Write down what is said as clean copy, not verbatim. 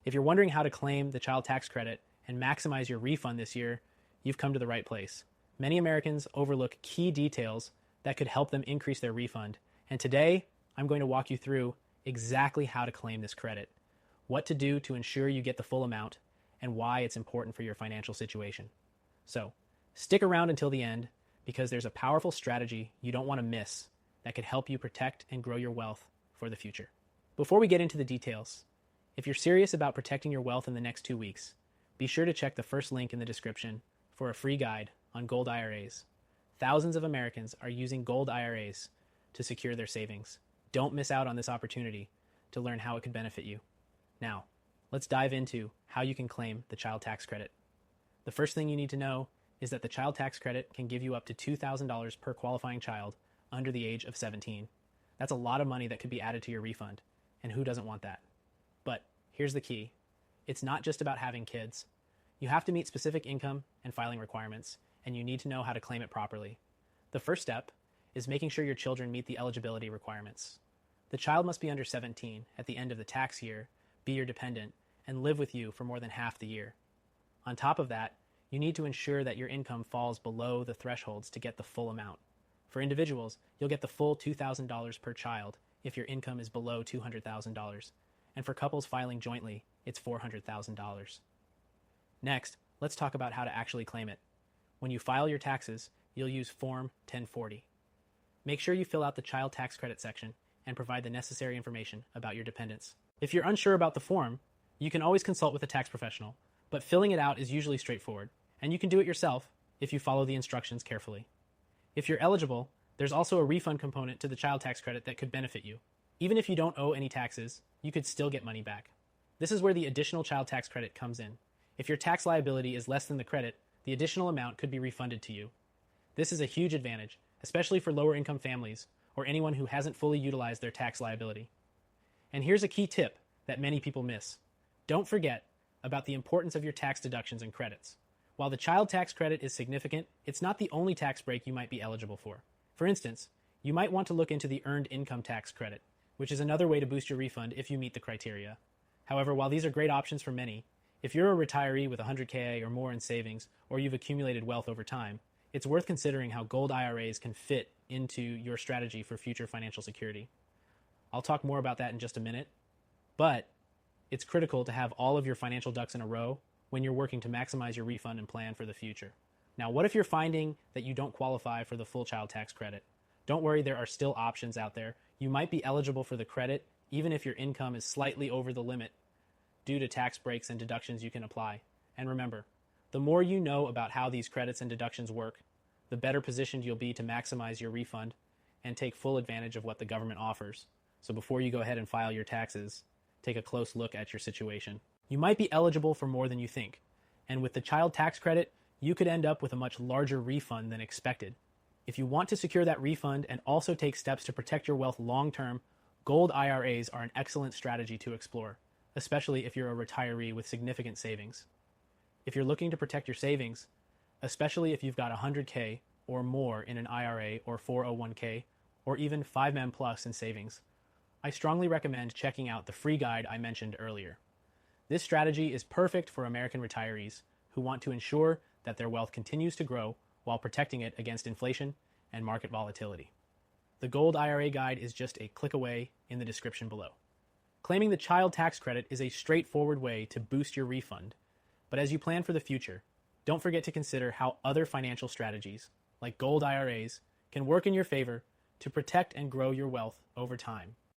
If you're wondering how to claim the child tax credit and maximize your refund this year, you've come to the right place. Many Americans overlook key details that could help them increase their refund. And today, I'm going to walk you through exactly how to claim this credit, what to do to ensure you get the full amount, and why it's important for your financial situation. So, stick around until the end because there's a powerful strategy you don't want to miss that could help you protect and grow your wealth for the future. Before we get into the details, if you're serious about protecting your wealth in the next 2 weeks, be sure to check the first link in the description for a free guide on gold IRAs. Thousands of Americans are using gold IRAs to secure their savings. Don't miss out on this opportunity to learn how it could benefit you. Now, let's dive into how you can claim the child tax credit. The first thing you need to know is that the child tax credit can give you up to $2,000 per qualifying child under the age of 17. That's a lot of money that could be added to your refund, and who doesn't want that? But here's the key. It's not just about having kids. You have to meet specific income and filing requirements, and you need to know how to claim it properly. The first step is making sure your children meet the eligibility requirements. The child must be under 17 at the end of the tax year, be your dependent, and live with you for more than half the year. On top of that, you need to ensure that your income falls below the thresholds to get the full amount. For individuals, you'll get the full $2,000 per child if your income is below $200,000. And for couples filing jointly, it's $400,000. Next, let's talk about how to actually claim it. When you file your taxes, you'll use Form 1040. Make sure you fill out the child tax credit section and provide the necessary information about your dependents. If you're unsure about the form, you can always consult with a tax professional, but filling it out is usually straightforward, and you can do it yourself if you follow the instructions carefully. If you're eligible, there's also a refund component to the child tax credit that could benefit you. Even if you don't owe any taxes, you could still get money back. This is where the additional child tax credit comes in. If your tax liability is less than the credit, the additional amount could be refunded to you. This is a huge advantage, especially for lower income families or anyone who hasn't fully utilized their tax liability. And here's a key tip that many people miss. Don't forget about the importance of your tax deductions and credits. While the child tax credit is significant, it's not the only tax break you might be eligible for. For instance, you might want to look into the earned income tax credit, which is another way to boost your refund if you meet the criteria. However, while these are great options for many, if you're a retiree with 100K or more in savings, or you've accumulated wealth over time, it's worth considering how gold IRAs can fit into your strategy for future financial security. I'll talk more about that in just a minute, but it's critical to have all of your financial ducks in a row when you're working to maximize your refund and plan for the future. Now, what if you're finding that you don't qualify for the full child tax credit? Don't worry, there are still options out there. You might be eligible for the credit even if your income is slightly over the limit due to tax breaks and deductions you can apply. And remember, the more you know about how these credits and deductions work, the better positioned you'll be to maximize your refund and take full advantage of what the government offers. So before you go ahead and file your taxes, take a close look at your situation. You might be eligible for more than you think, and with the child tax credit, you could end up with a much larger refund than expected. If you want to secure that refund and also take steps to protect your wealth long-term, gold IRAs are an excellent strategy to explore, especially if you're a retiree with significant savings. If you're looking to protect your savings, especially if you've got 100K or more in an IRA or 401K, or even 5M plus in savings, I strongly recommend checking out the free guide I mentioned earlier. This strategy is perfect for American retirees who want to ensure that their wealth continues to grow while protecting it against inflation and market volatility. The Gold IRA Guide is just a click away in the description below. Claiming the child tax credit is a straightforward way to boost your refund, but as you plan for the future, don't forget to consider how other financial strategies, like gold IRAs, can work in your favor to protect and grow your wealth over time.